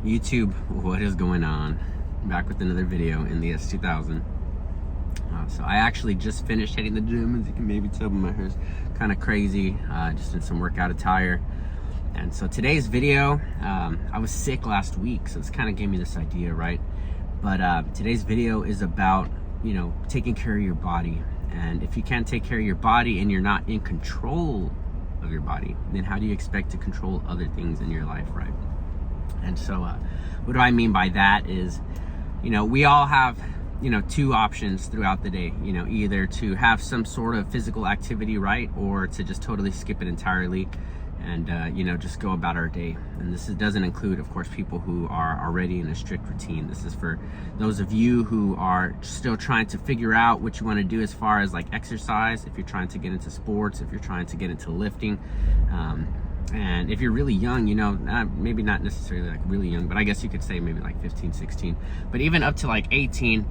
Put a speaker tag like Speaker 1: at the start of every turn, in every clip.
Speaker 1: YouTube, what is going on? Back with another video in the S2000. So I actually just finished hitting the gym. As you can maybe tell, my hair's kind of crazy. Just did some workout attire. And so today's video, I was sick last week, so this kind of gave me this idea, right? But today's video is about, taking care of your body. And if you can't take care of your body and you're not in control of your body, then how do you expect to control other things in your life, right? And so what do I mean by that is, we all have, two options throughout the day, either to have some sort of physical activity, right? Or to just totally skip it entirely and, just go about our day. And this doesn't include, of course, people who are already in a strict routine. This is for those of you who are still trying to figure out what you want to do as far as like exercise, if you're trying to get into sports, if you're trying to get into lifting. And if you're really young, maybe not necessarily like really young, but I guess you could say maybe like 15, 16, but even up to like 18,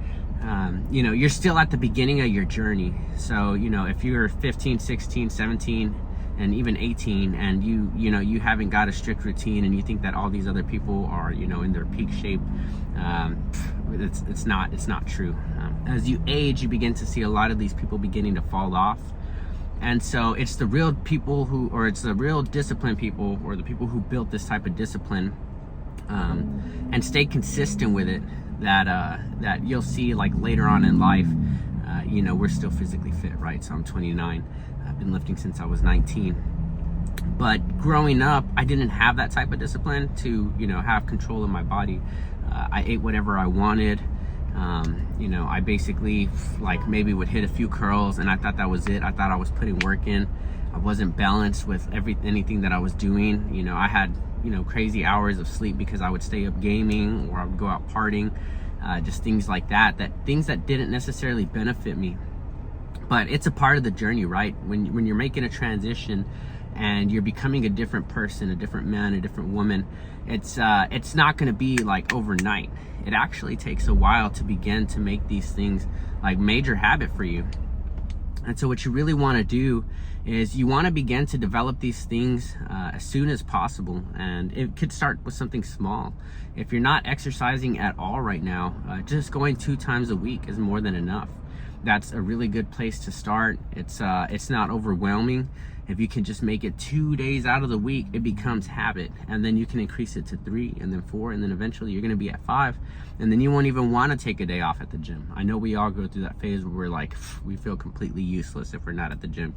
Speaker 1: you're still at the beginning of your journey. So, if you're 15, 16, 17, and even 18, and you haven't got a strict routine and you think that all these other people are, in their peak shape, it's not true. As you age, you begin to see a lot of these people beginning to fall off. And so it's the real people it's the real disciplined people, or the people who built this type of discipline and stay consistent with it, that you'll see like later on in life, we're still physically fit, right? So I'm 29. I've been lifting since I was 19. But growing up, I didn't have that type of discipline to, have control of my body. I ate whatever I wanted. I basically like maybe would hit a few curls and I thought that was it. I thought I was putting work in. I wasn't balanced with anything that I was doing. I had, crazy hours of sleep because I would stay up gaming or I would go out partying, just things like that things that didn't necessarily benefit me. But it's a part of the journey, right? When you're making a transition and you're becoming a different person, a different man, a different woman, it's not going to be like overnight. It actually takes a while to begin to make these things like major habit for you. And so what you really want to do is you want to begin to develop these things as soon as possible. And it could start with something small. If you're not exercising at all right now, just going 2 times a week is more than enough. That's a really good place to start. It's not overwhelming. If you can just make it 2 days out of the week, it becomes habit. And then you can increase it to 3 and then 4. And then eventually you're going to be at 5. And then you won't even want to take a day off at the gym. I know we all go through that phase where we're like, we feel completely useless if we're not at the gym.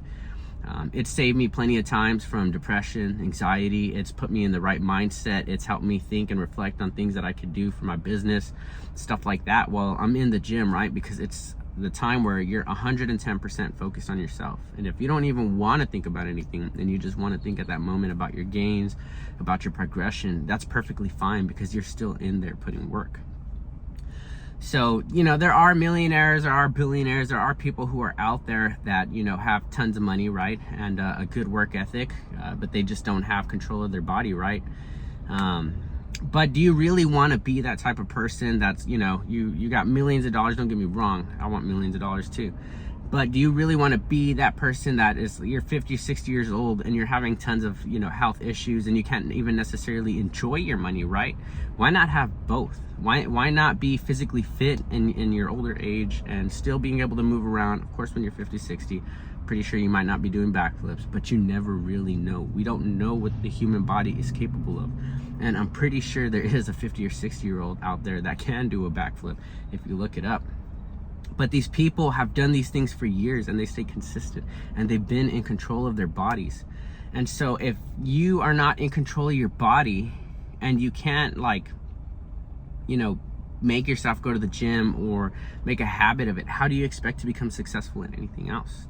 Speaker 1: It's saved me plenty of times from depression, anxiety. It's put me in the right mindset. It's helped me think and reflect on things that I could do for my business, stuff like that while I'm in the gym, right? Because it's the time where you're 110% focused on yourself. And if you don't even want to think about anything and you just want to think at that moment about your gains, about your progression, that's perfectly fine because you're still in there putting work. So, there are millionaires, there are billionaires, there are people who are out there that, have tons of money, right? And a good work ethic, but they just don't have control of their body, right? But do you really want to be that type of person that's, you got millions of dollars? Don't get me wrong. I want millions of dollars too. But do you really want to be that person that is, you're 50, 60 years old and you're having tons of, health issues and you can't even necessarily enjoy your money, right? Why not have both? Why not be physically fit in your older age and still being able to move around? Of course, when you're 50, 60, pretty sure you might not be doing backflips, but you never really know. We don't know what the human body is capable of. And I'm pretty sure there is a 50 or 60-year-old out there that can do a backflip if you look it up. But these people have done these things for years and they stay consistent and they've been in control of their bodies. And so if you are not in control of your body and you can't make yourself go to the gym or make a habit of it, how do you expect to become successful in anything else?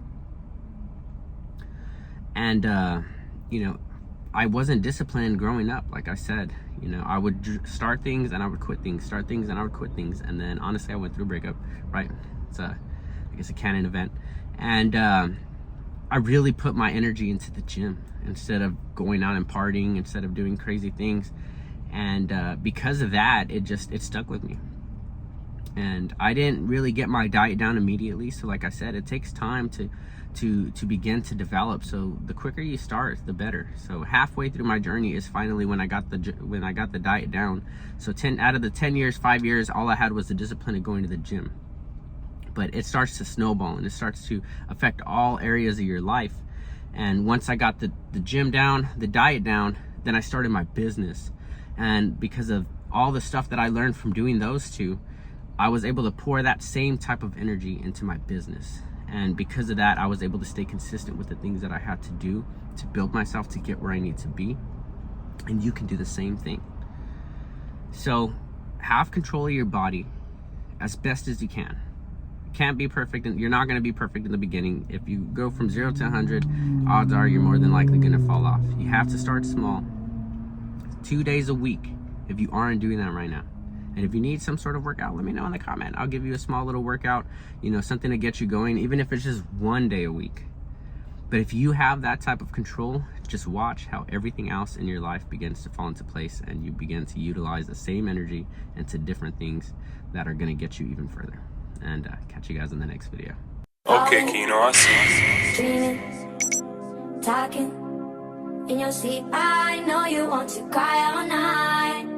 Speaker 1: And, I wasn't disciplined growing up. Like I said, I would start things and I would quit things, start things and I would quit things. And then honestly, I went through a breakup, right? It's I guess a canon event. And I really put my energy into the gym instead of going out and partying, instead of doing crazy things. And because of that, it stuck with me. And I didn't really get my diet down immediately. So like I said, it takes time to begin to develop. So the quicker you start, the better. So halfway through my journey is finally when I got the diet down. So 10 out of the 10 years, 5 years, all I had was the discipline of going to the gym. But it starts to snowball, and it starts to affect all areas of your life. And once I got the gym down, the diet down, then I started my business. And because of all the stuff that I learned from doing those two, I was able to pour that same type of energy into my business. And because of that, I was able to stay consistent with the things that I had to do to build myself to get where I need to be. And you can do the same thing. So have control of your body as best as you can. You can't be perfect, and you're not going to be perfect in the beginning. If you go from 0 to 100, odds are you're more than likely going to fall off. You have to start small. 2 days a week if you aren't doing that right now. And if you need some sort of workout, let me know in the comment. I'll give you a small little workout, something to get you going, even if it's just 1 day a week. But if you have that type of control, just watch how everything else in your life begins to fall into place, and you begin to utilize the same energy into different things that are going to get you even further. And catch you guys in the next video.
Speaker 2: Okay, Kino, I see.
Speaker 3: Dreaming, talking in your sleep. I know you want to cry all night.